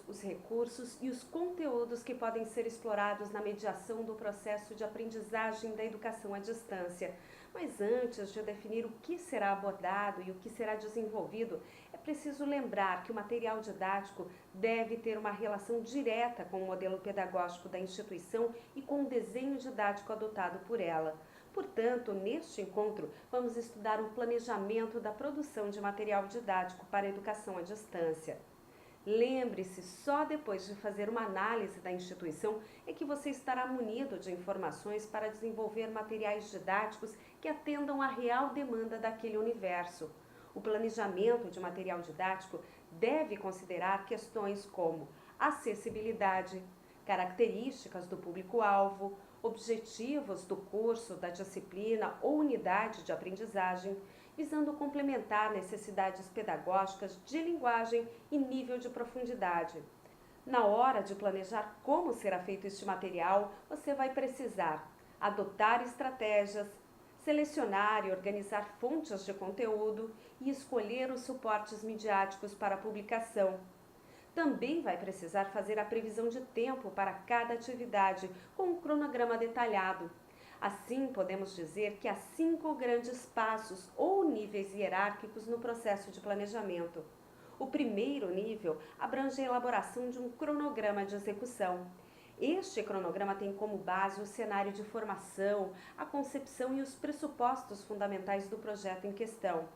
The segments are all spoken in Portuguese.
os recursos e os conteúdos que podem ser explorados na mediação do processo de aprendizagem da educação à distância. Mas antes de definir o que será abordado e o que será desenvolvido, é preciso lembrar que o material didático deve ter uma relação direta com o modelo pedagógico da instituição e com o desenho didático adotado por ela. Portanto, neste encontro, vamos estudar o planejamento da produção de material didático para a educação à distância. Lembre-se, só depois de fazer uma análise da instituição é que você estará munido de informações para desenvolver materiais didáticos que atendam à real demanda daquele universo. O planejamento de material didático deve considerar questões como acessibilidade, características do público-alvo, objetivos do curso, da disciplina ou unidade de aprendizagem, visando complementar necessidades pedagógicas de linguagem e nível de profundidade. Na hora de planejar como será feito este material, você vai precisar adotar estratégias, selecionar e organizar fontes de conteúdo e escolher os suportes midiáticos para a publicação. Também vai precisar fazer a previsão de tempo para cada atividade, com um cronograma detalhado. Assim, podemos dizer que há 5 grandes passos ou níveis hierárquicos no processo de planejamento. O primeiro nível abrange a elaboração de um cronograma de execução. Este cronograma tem como base o cenário de formação, a concepção e os pressupostos fundamentais do projeto em questão.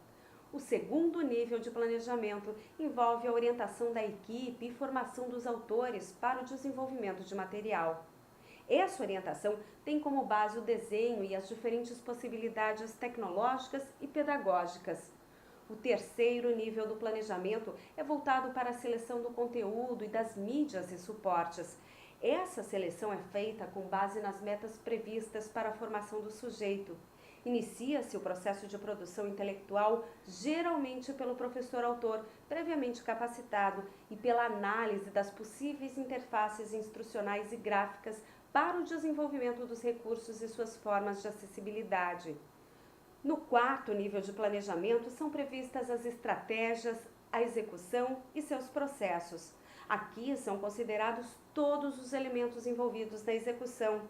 O segundo nível de planejamento envolve a orientação da equipe e formação dos autores para o desenvolvimento de material. Essa orientação tem como base o desenho e as diferentes possibilidades tecnológicas e pedagógicas. O terceiro nível do planejamento é voltado para a seleção do conteúdo e das mídias e suportes. Essa seleção é feita com base nas metas previstas para a formação do sujeito. Inicia-se o processo de produção intelectual geralmente pelo professor-autor, previamente capacitado, e pela análise das possíveis interfaces instrucionais e gráficas para o desenvolvimento dos recursos e suas formas de acessibilidade. No quarto nível de planejamento são previstas as estratégias, a execução e seus processos. Aqui são considerados todos os elementos envolvidos na execução.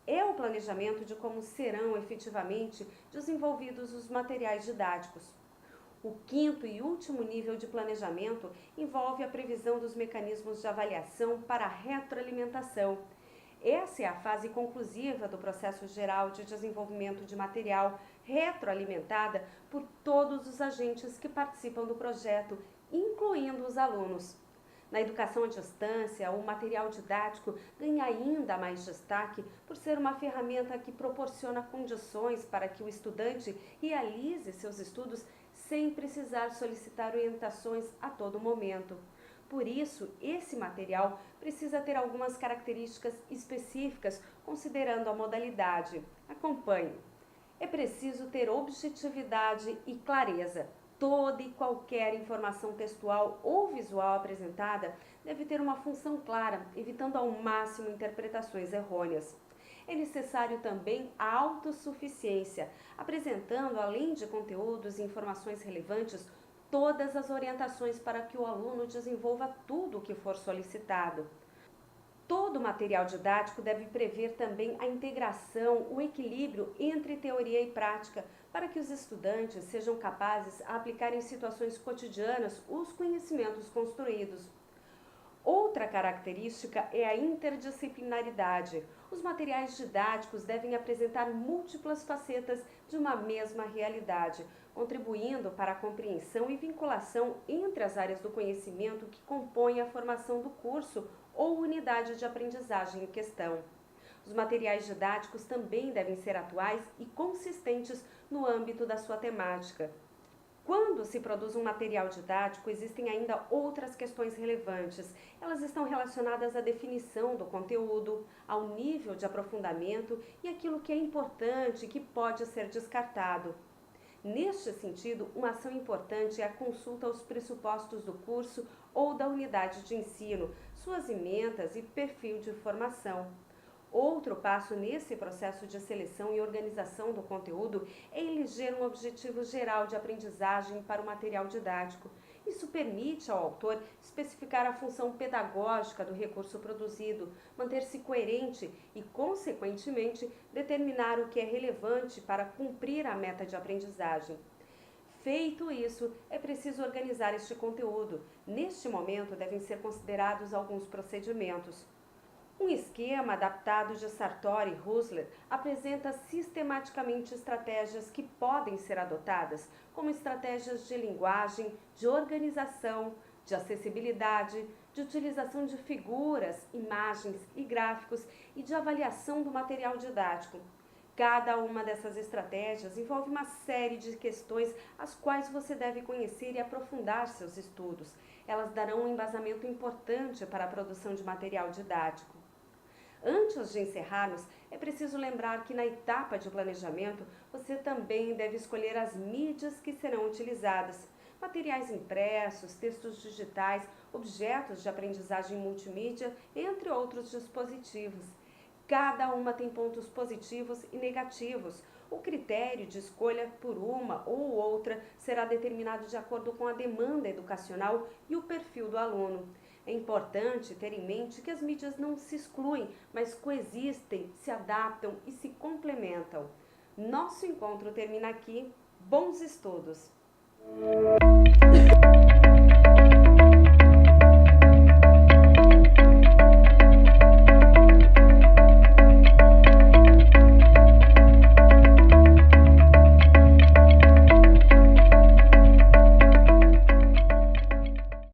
É o planejamento de como serão efetivamente desenvolvidos os materiais didáticos. O quinto e último nível de planejamento envolve a previsão dos mecanismos de avaliação para a retroalimentação. Essa é a fase conclusiva do processo geral de desenvolvimento de material, retroalimentada por todos os agentes que participam do projeto, incluindo os alunos. Na educação à distância, o material didático ganha ainda mais destaque por ser uma ferramenta que proporciona condições para que o estudante realize seus estudos sem precisar solicitar orientações a todo momento. Por isso, esse material precisa ter algumas características específicas, considerando a modalidade. Acompanhe. É preciso ter objetividade e clareza. Toda e qualquer informação textual ou visual apresentada deve ter uma função clara, evitando ao máximo interpretações errôneas. É necessário também a autossuficiência, apresentando, além de conteúdos e informações relevantes, todas as orientações para que o aluno desenvolva tudo o que for solicitado. Todo material didático deve prever também a integração, o equilíbrio entre teoria e prática, para que os estudantes sejam capazes de aplicar em situações cotidianas os conhecimentos construídos. Outra característica é a interdisciplinaridade. Os materiais didáticos devem apresentar múltiplas facetas de uma mesma realidade, contribuindo para a compreensão e vinculação entre as áreas do conhecimento que compõem a formação do curso ou unidade de aprendizagem em questão. Os materiais didáticos também devem ser atuais e consistentes no âmbito da sua temática. Quando se produz um material didático, existem ainda outras questões relevantes. Elas estão relacionadas à definição do conteúdo, ao nível de aprofundamento e aquilo que é importante e que pode ser descartado. Neste sentido, uma ação importante é a consulta aos pressupostos do curso ou da unidade de ensino, suas emendas e perfil de formação. Outro passo nesse processo de seleção e organização do conteúdo é eleger um objetivo geral de aprendizagem para o material didático. Isso permite ao autor especificar a função pedagógica do recurso produzido, manter-se coerente e, consequentemente, determinar o que é relevante para cumprir a meta de aprendizagem. Feito isso, é preciso organizar este conteúdo. Neste momento, devem ser considerados alguns procedimentos. Um esquema adaptado de Sartori e Husserl apresenta sistematicamente estratégias que podem ser adotadas, como estratégias de linguagem, de organização, de acessibilidade, de utilização de figuras, imagens e gráficos e de avaliação do material didático. Cada uma dessas estratégias envolve uma série de questões as quais você deve conhecer e aprofundar seus estudos. Elas darão um embasamento importante para a produção de material didático. Antes de encerrarmos, é preciso lembrar que na etapa de planejamento, você também deve escolher as mídias que serão utilizadas. Materiais impressos, textos digitais, objetos de aprendizagem multimídia, entre outros dispositivos. Cada uma tem pontos positivos e negativos. O critério de escolha por uma ou outra será determinado de acordo com a demanda educacional e o perfil do aluno. É importante ter em mente que as mídias não se excluem, mas coexistem, se adaptam e se complementam. Nosso encontro termina aqui. Bons estudos!